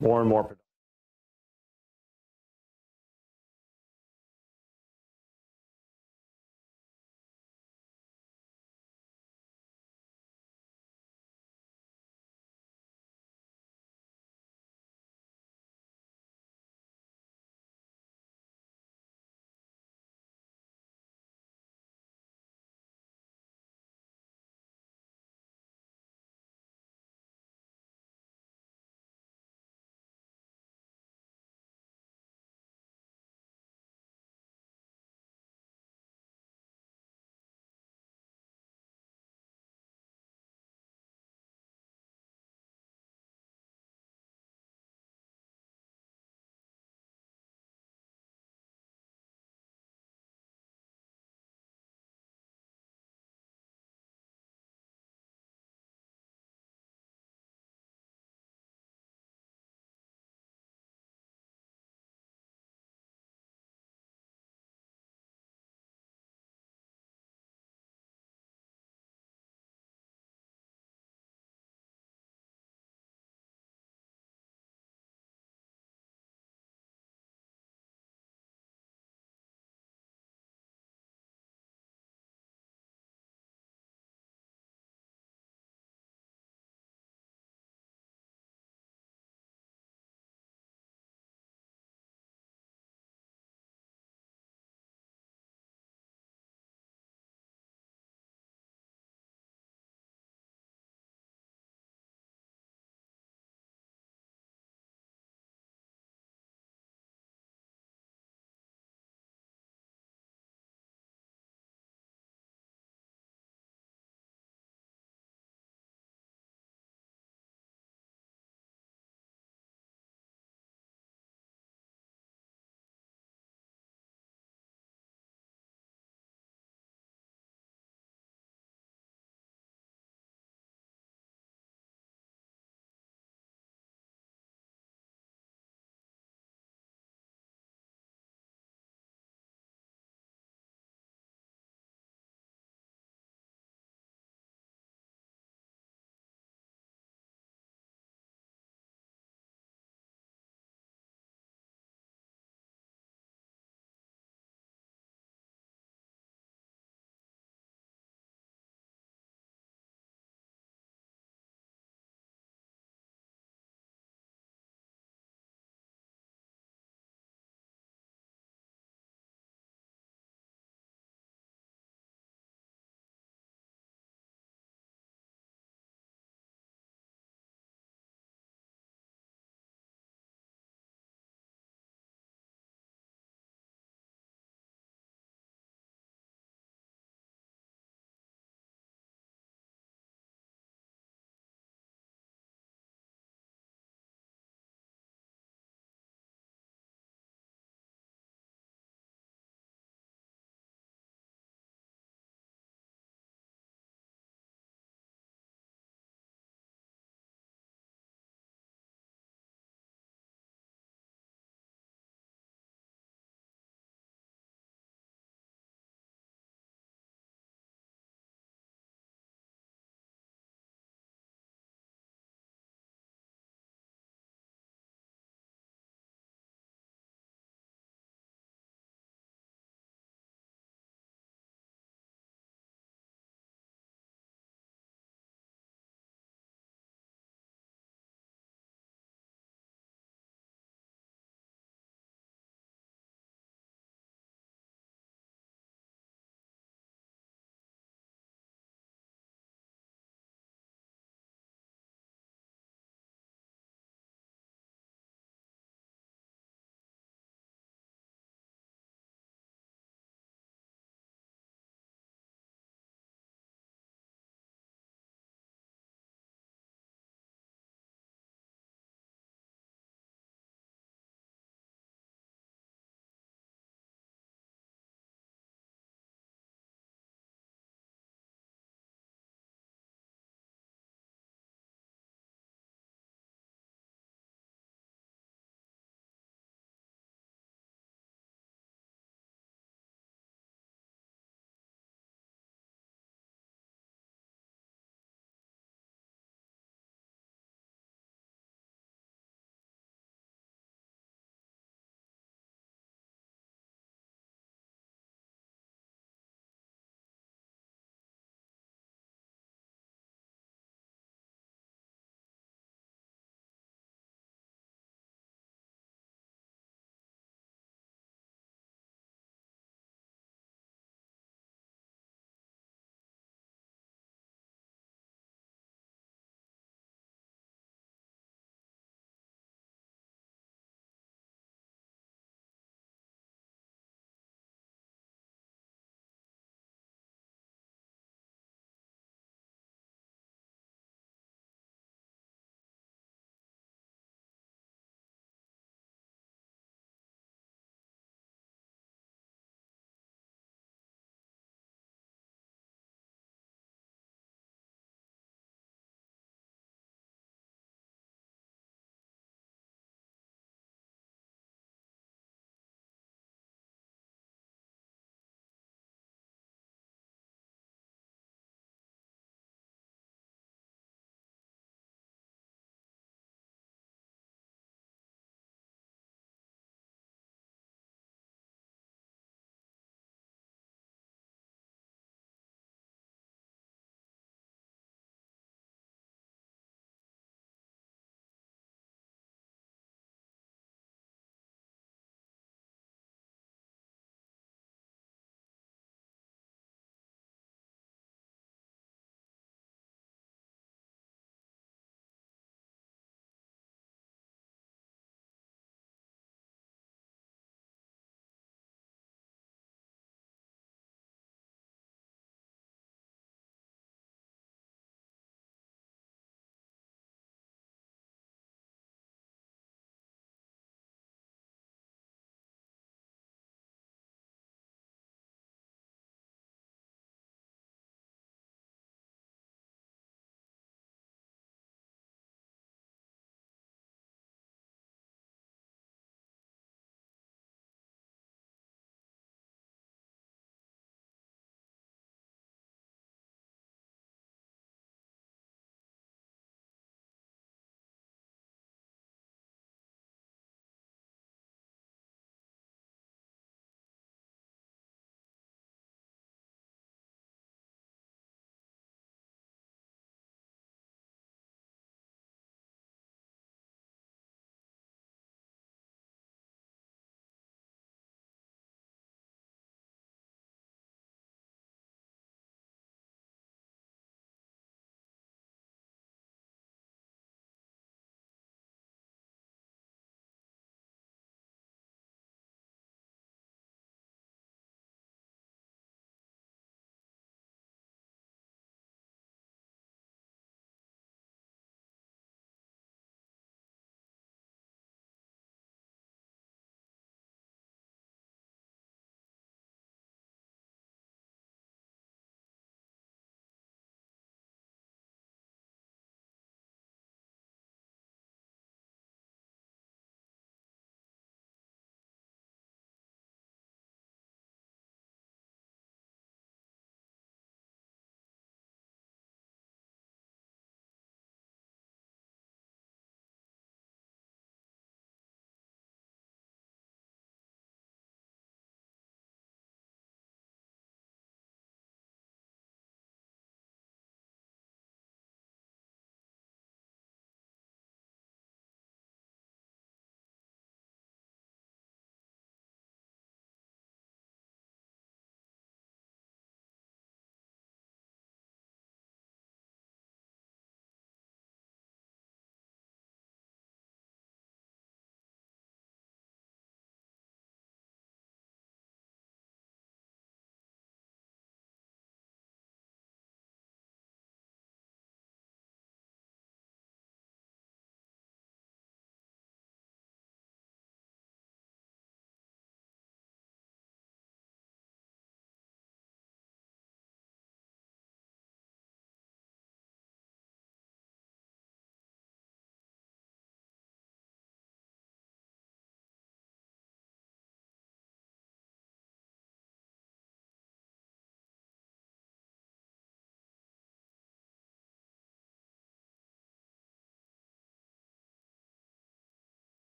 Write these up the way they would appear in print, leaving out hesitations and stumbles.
more and more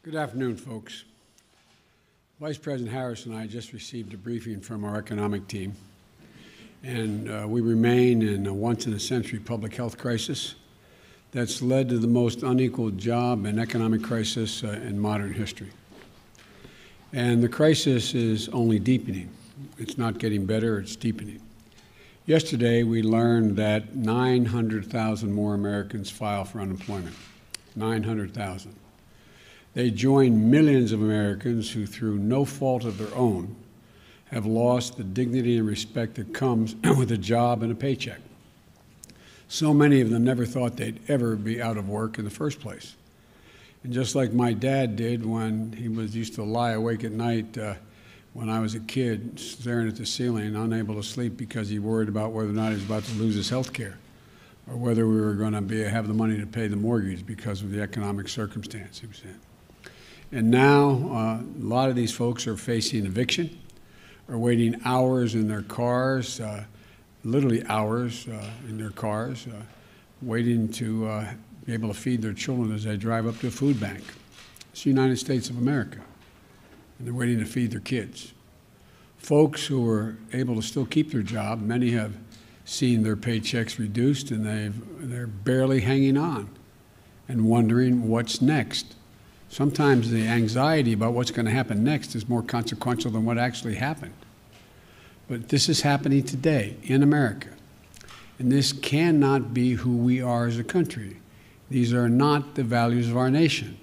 Good afternoon, folks. Vice President Harris and I just received a briefing from our economic team, and we remain in a once-in-a-century public health crisis that's led to the most unequal job and economic crisis in modern history. And the crisis is only deepening. It's not getting better, it's deepening. Yesterday, we learned that 900,000 more Americans file for unemployment. 900,000. They join millions of Americans who, through no fault of their own, have lost the dignity and respect that comes with a job and a paycheck. So many of them never thought they'd ever be out of work in the first place. And just like my dad did when he used to lie awake at night when I was a kid, staring at the ceiling, unable to sleep because he worried about whether or not he was about to lose his health care, or whether we were going to have the money to pay the mortgage because of the economic circumstance he was in. And now a lot of these folks are facing eviction, are waiting hours in their cars, literally hours in their cars, waiting to be able to feed their children as they drive up to a food bank. It's the United States of America, and they're waiting to feed their kids. Folks who are able to still keep their job, many have seen their paychecks reduced, and they're barely hanging on and wondering what's next. Sometimes the anxiety about what's going to happen next is more consequential than what actually happened. But this is happening today in America. And this cannot be who we are as a country. These are not the values of our nation.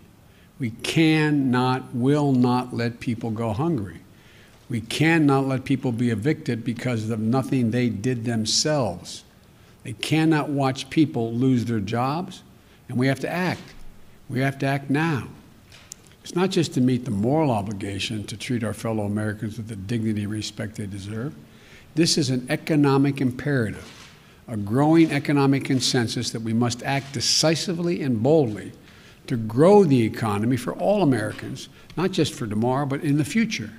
We cannot, will not let people go hungry. We cannot let people be evicted because of nothing they did themselves. They cannot watch people lose their jobs, and we have to act. We have to act now. It's not just to meet the moral obligation to treat our fellow Americans with the dignity and respect they deserve. This is an economic imperative, a growing economic consensus that we must act decisively and boldly to grow the economy for all Americans, not just for tomorrow, but in the future.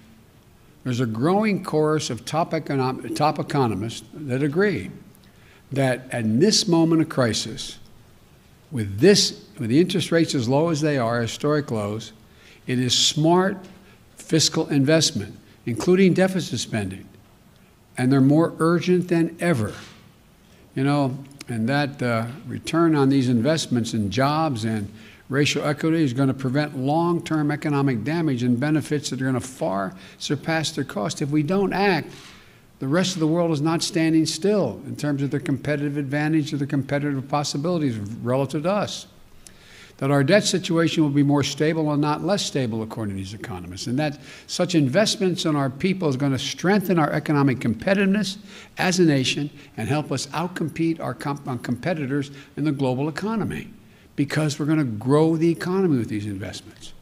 There's a growing chorus of top economists that agree that at this moment of crisis, with the interest rates as low as they are, historic lows, it is smart fiscal investment, including deficit spending, and they're more urgent than ever. You know, and that return on these investments in jobs and racial equity is going to prevent long-term economic damage and benefits that are going to far surpass their cost. If we don't act, the rest of the world is not standing still in terms of their competitive advantage or their competitive possibilities relative to us. That our debt situation will be more stable and not less stable, according to these economists, and that such investments in our people is going to strengthen our economic competitiveness as a nation and help us outcompete our competitors in the global economy, because we're going to grow the economy with these investments.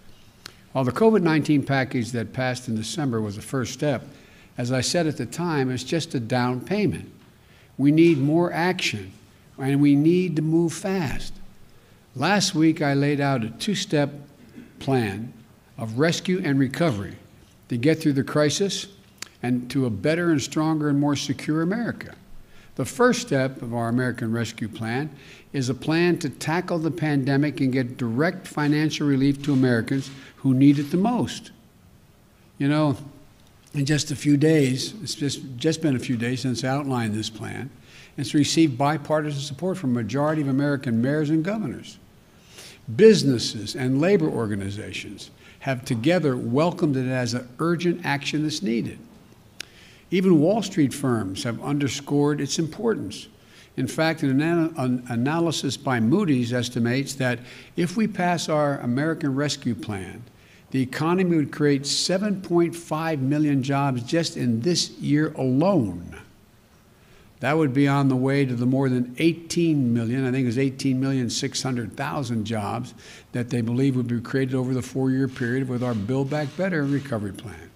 While the COVID-19 package that passed in December was the first step, as I said at the time, it's just a down payment. We need more action, and we need to move fast. Last week, I laid out a two-step plan of rescue and recovery to get through the crisis and to a better and stronger and more secure America. The first step of our American Rescue Plan is a plan to tackle the pandemic and get direct financial relief to Americans who need it the most. You know, in just a few days, it's just been a few days since I outlined this plan, and it's received bipartisan support from a majority of American mayors and governors. Businesses and labor organizations have together welcomed it as an urgent action that's needed. Even Wall Street firms have underscored its importance. In fact, an analysis by Moody's estimates that if we pass our American Rescue Plan, the economy would create 7.5 million jobs just in this year alone. That would be on the way to the more than 18 million, I think it was 18,600,000 jobs that they believe would be created over the 4-year period with our Build Back Better recovery plan.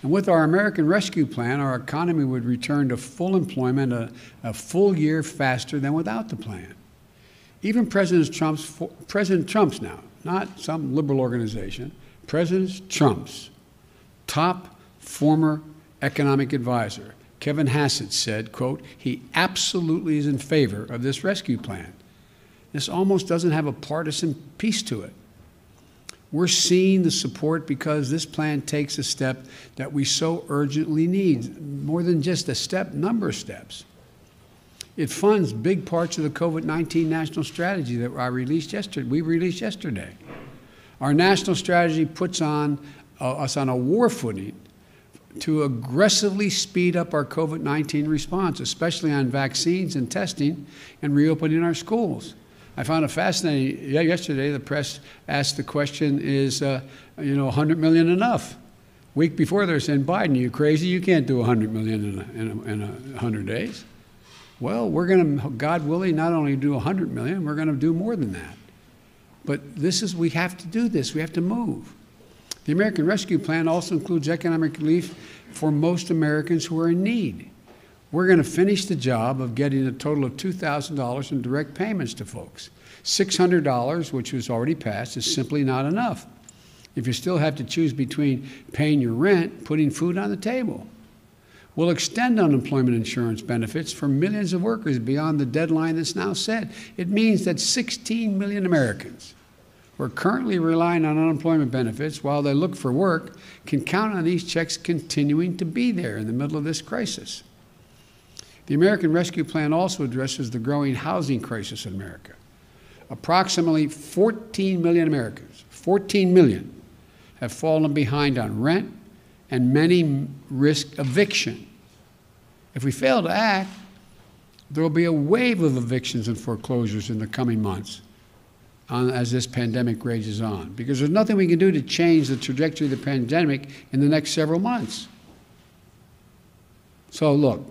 And with our American Rescue Plan, our economy would return to full employment a full year faster than without the plan. Even President Trump's now, not some liberal organization, President Trump's top former economic advisor, Kevin Hassett, said, quote, he absolutely is in favor of this rescue plan. This almost doesn't have a partisan piece to it. We're seeing the support because this plan takes a step that we so urgently need, more than just a step, number of steps. It funds big parts of the COVID-19 national strategy that we released yesterday. Our national strategy puts us on a war footing to aggressively speed up our COVID-19 response, especially on vaccines and testing and reopening our schools. I found it fascinating. Yesterday, the press asked the question, is 100 million enough? Week before, they're saying, Biden, you crazy? You can't do 100 million in 100 days. Well, we're going to, God willing, not only do 100 million, we're going to do more than that. But we have to do this. We have to move. The American Rescue Plan also includes economic relief for most Americans who are in need. We're going to finish the job of getting a total of $2,000 in direct payments to folks. $600, which was already passed, is simply not enough if you still have to choose between paying your rent, putting food on the table. We'll extend unemployment insurance benefits for millions of workers beyond the deadline that's now set. It means that 16 million Americans who are currently relying on unemployment benefits while they look for work can count on these checks continuing to be there in the middle of this crisis. The American Rescue Plan also addresses the growing housing crisis in America. Approximately 14 million Americans, 14 million, have fallen behind on rent, and many risk eviction. If we fail to act, there will be a wave of evictions and foreclosures in the coming months as this pandemic rages on, because there's nothing we can do to change the trajectory of the pandemic in the next several months. So look,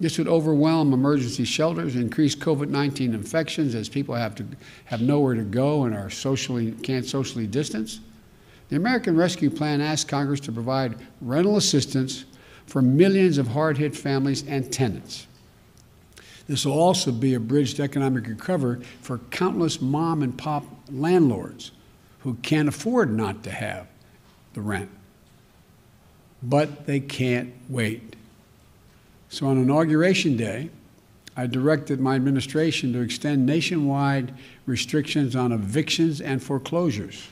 this would overwhelm emergency shelters, increase COVID-19 infections as people have nowhere to go and can't socially distance. The American Rescue Plan asks Congress to provide rental assistance for millions of hard-hit families and tenants. This will also be a bridge to economic recovery for countless mom and pop landlords who can't afford not to have the rent. But they can't wait. So on Inauguration Day, I directed my administration to extend nationwide restrictions on evictions and foreclosures.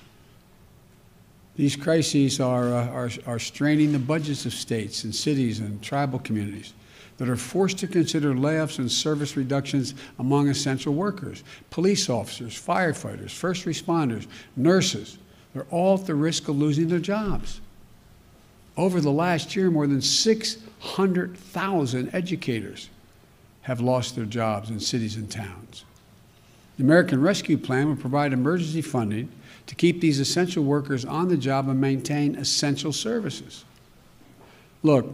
These crises are straining the budgets of states and cities and tribal communities that are forced to consider layoffs and service reductions among essential workers. Police officers, firefighters, first responders, nurses, they're all at the risk of losing their jobs. Over the last year, more than 600,000 educators have lost their jobs in cities and towns. The American Rescue Plan will provide emergency funding to keep these essential workers on the job and maintain essential services. Look,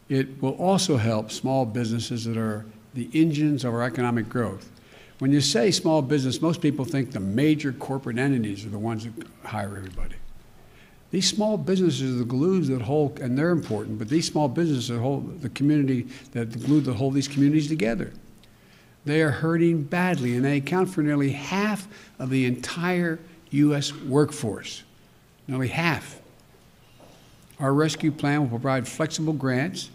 it will also help small businesses that are the engines of our economic growth. When you say small business, most people think the major corporate entities are the ones that hire everybody. These small businesses are the glues that hold, and they're important, but these small businesses that hold the community, the glue that hold these communities together. They are hurting badly, and they account for nearly half of the entire U.S. workforce, nearly half. Our rescue plan will provide flexible grants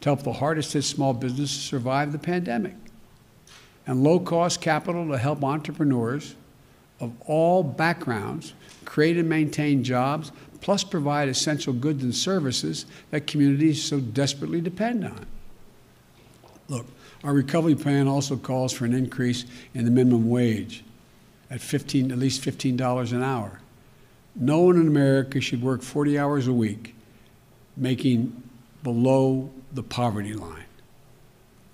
to help the hardest hit small businesses survive the pandemic, and low-cost capital to help entrepreneurs of all backgrounds create and maintain jobs, plus provide essential goods and services that communities so desperately depend on. Look, our recovery plan also calls for an increase in the minimum wage at least $15 an hour. No one in America should work 40 hours a week making below the poverty line.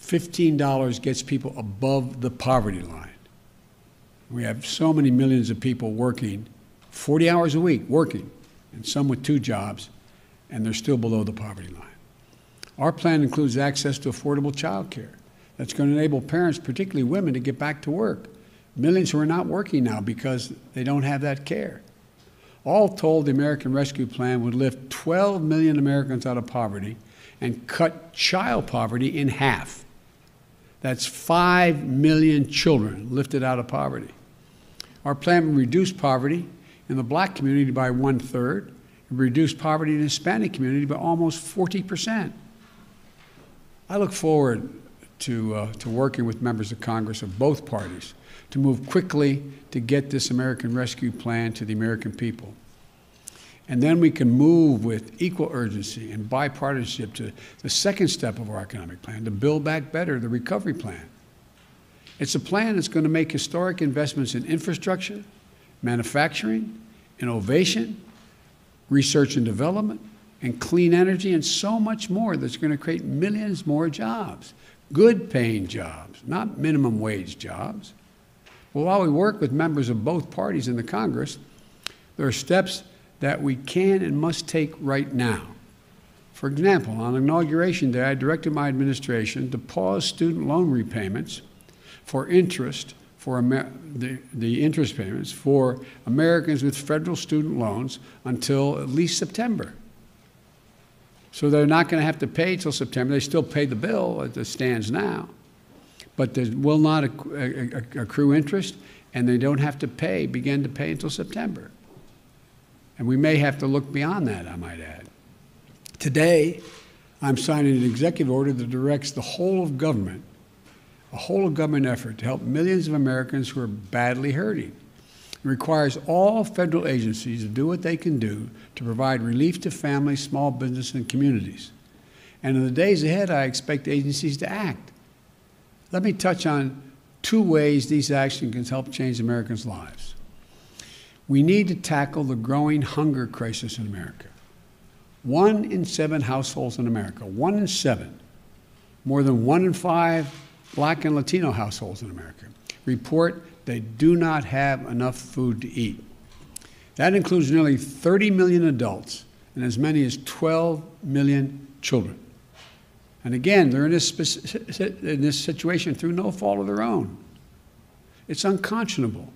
$15 gets people above the poverty line. We have so many millions of people working 40 hours a week, working, and some with 2 jobs, and they're still below the poverty line. Our plan includes access to affordable child care. That's going to enable parents, particularly women, to get back to work. Millions who are not working now because they don't have that care. All told, the American Rescue Plan would lift 12 million Americans out of poverty and cut child poverty in half. That's 5 million children lifted out of poverty. Our plan will reduce poverty in the Black community by 1/3, and reduce poverty in the Hispanic community by almost 40%. I look forward to working with members of Congress of both parties to move quickly to get this American Rescue Plan to the American people. And then we can move with equal urgency and bipartisanship to the second step of our economic plan, to Build Back Better, the recovery plan. It's a plan that's going to make historic investments in infrastructure, manufacturing, innovation, research and development, and clean energy, and so much more that's going to create millions more jobs, good-paying jobs, not minimum wage jobs. Well, while we work with members of both parties in the Congress, there are steps that we can and must take right now. For example, on Inauguration Day, I directed my administration to pause student loan repayments for interest, for the interest payments for Americans with federal student loans until at least September. So they're not going to have to pay till September. They still pay the bill as it stands now, but they will not accrue interest, and they don't have to begin to pay until September. And we may have to look beyond that, I might add. Today, I'm signing an executive order that directs the whole of government, a whole of government effort to help millions of Americans who are badly hurting. It requires all federal agencies to do what they can do to provide relief to families, small business, and communities. And in the days ahead, I expect agencies to act. Let me touch on two ways these actions can help change Americans' lives. We need to tackle the growing hunger crisis in America. 1 in 7 households in America, 1 in 7, more than 1 in 5 Black and Latino households in America, report they do not have enough food to eat. That includes nearly 30 million adults and as many as 12 million children. And again, they're in this situation through no fault of their own. It's unconscionable.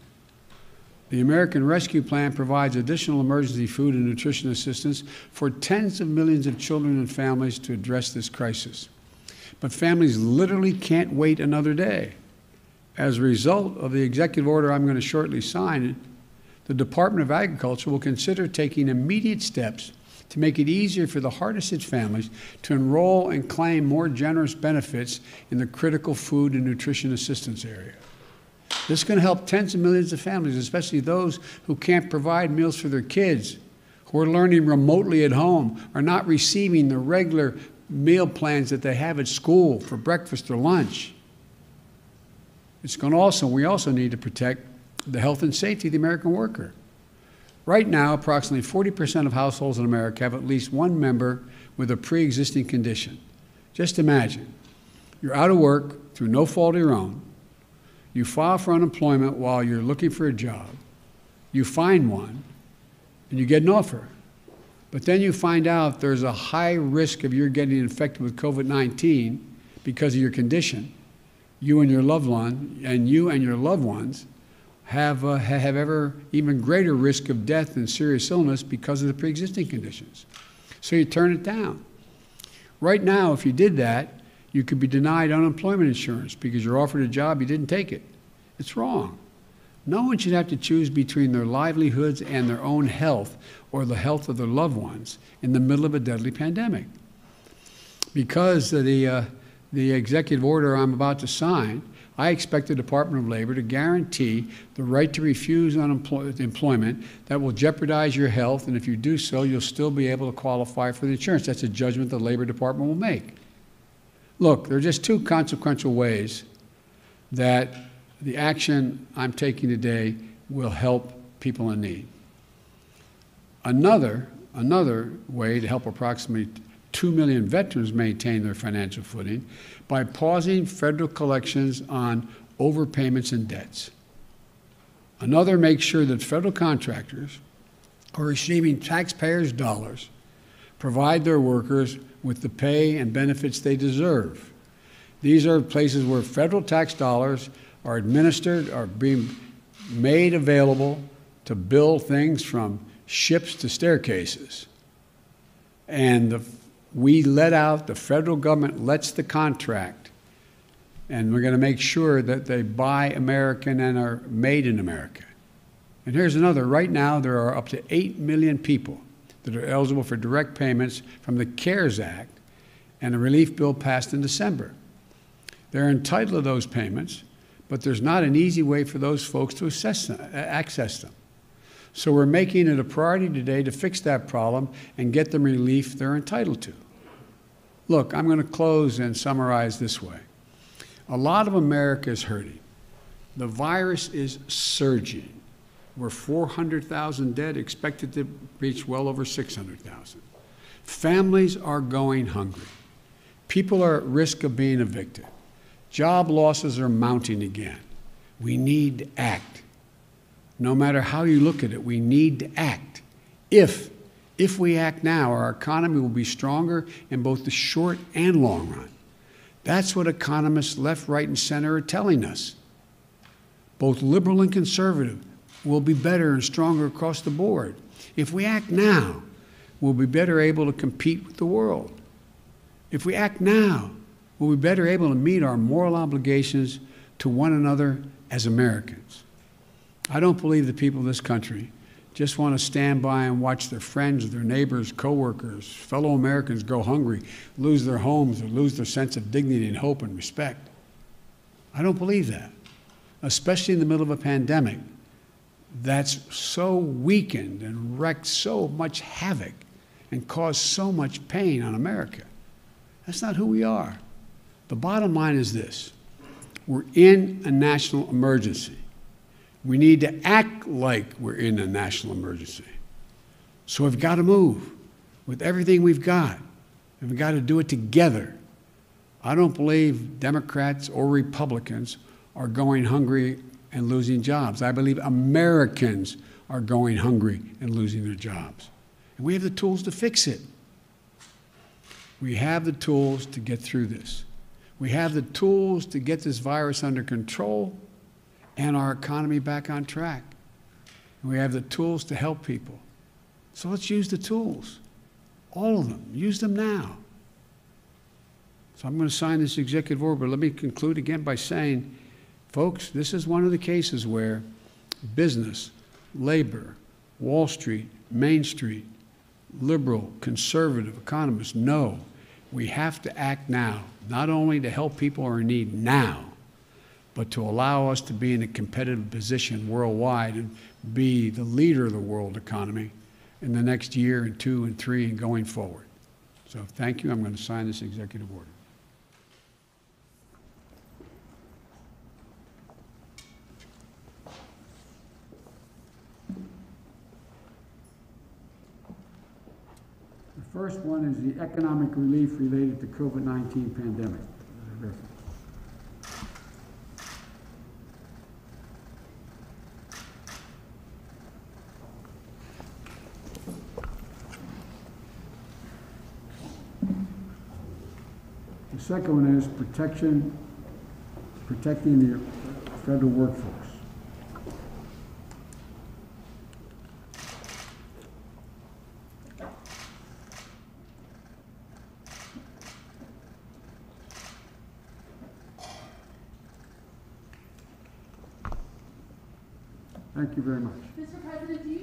The American Rescue Plan provides additional emergency food and nutrition assistance for tens of millions of children and families to address this crisis. But families literally can't wait another day. As a result of the executive order I'm going to shortly sign, the Department of Agriculture will consider taking immediate steps to make it easier for the hardest-hit families to enroll and claim more generous benefits in the critical food and nutrition assistance area. This is going to help tens of millions of families, especially those who can't provide meals for their kids, who are learning remotely at home, are not receiving the regular meal plans that they have at school for breakfast or lunch. It's going to we also need to protect the health and safety of the American worker. Right now, approximately 40% of households in America have at least one member with a pre-existing condition. Just imagine, you're out of work through no fault of your own. You file for unemployment while you're looking for a job. You find one, and you get an offer. But then you find out there's a high risk of you getting infected with COVID-19 because of your condition. You and your loved one, and you and your loved ones have ever even greater risk of death and serious illness because of the pre-existing conditions. So you turn it down. Right now, if you did that, you could be denied unemployment insurance because you're offered a job, you didn't take it. It's wrong. No one should have to choose between their livelihoods and their own health or the health of their loved ones in the middle of a deadly pandemic. Because of the executive order I'm about to sign, I expect the Department of Labor to guarantee the right to refuse employment that will jeopardize your health, and if you do so, you'll still be able to qualify for the insurance. That's a judgment the Labor Department will make. Look, there are just two consequential ways that the action I'm taking today will help people in need. Another way to help approximately 2 million veterans maintain their financial footing by pausing federal collections on overpayments and debts. Another makes sure that federal contractors who are receiving taxpayers' dollars provide their workers with the pay and benefits they deserve. These are places where federal tax dollars are administered, are being made available to build things from ships to staircases. And the federal government lets the contract, and we're going to make sure that they buy American and are made in America. And here's another. Right now, there are up to 8 million people that are eligible for direct payments from the CARES Act and a relief bill passed in December. They're entitled to those payments, but there's not an easy way for those folks to access them. So we're making it a priority today to fix that problem and get them relief they're entitled to. Look, I'm going to close and summarize this way. A lot of America is hurting. The virus is surging. We're 400,000 dead, expected to reach well over 600,000. Families are going hungry. People are at risk of being evicted. Job losses are mounting again. We need to act. No matter how you look at it, we need to act. If we act now, our economy will be stronger in both the short and long run. That's what economists left, right, and center are telling us. Both liberal and conservative will be better and stronger across the board. If we act now, we'll be better able to compete with the world. If we act now, we'll be better able to meet our moral obligations to one another as Americans. I don't believe the people of this country just want to stand by and watch their friends, their neighbors, coworkers, fellow Americans go hungry, lose their homes, or lose their sense of dignity and hope and respect. I don't believe that, especially in the middle of a pandemic that's so weakened and wreaked so much havoc and caused so much pain on America. That's not who we are. The bottom line is this: we're in a national emergency. We need to act like we're in a national emergency. So we've got to move with everything we've got, and we've got to do it together. I don't believe Democrats or Republicans are going hungry and losing jobs. I believe Americans are going hungry and losing their jobs. And we have the tools to fix it. We have the tools to get through this. We have the tools to get this virus under control and our economy back on track. And we have the tools to help people. So let's use the tools, all of them. Use them now. So I'm going to sign this executive order, but let me conclude again by saying, folks, this is one of the cases where business, labor, Wall Street, Main Street, liberal, conservative economists know we have to act now, not only to help people who are in need now, but to allow us to be in a competitive position worldwide and be the leader of the world economy in the next year and 2 and 3 and going forward. So thank you. I'm going to sign this executive order. The first one is the economic relief related to COVID-19 pandemic. The second one is protecting the federal workforce. Thank you very much. Mr. President, do you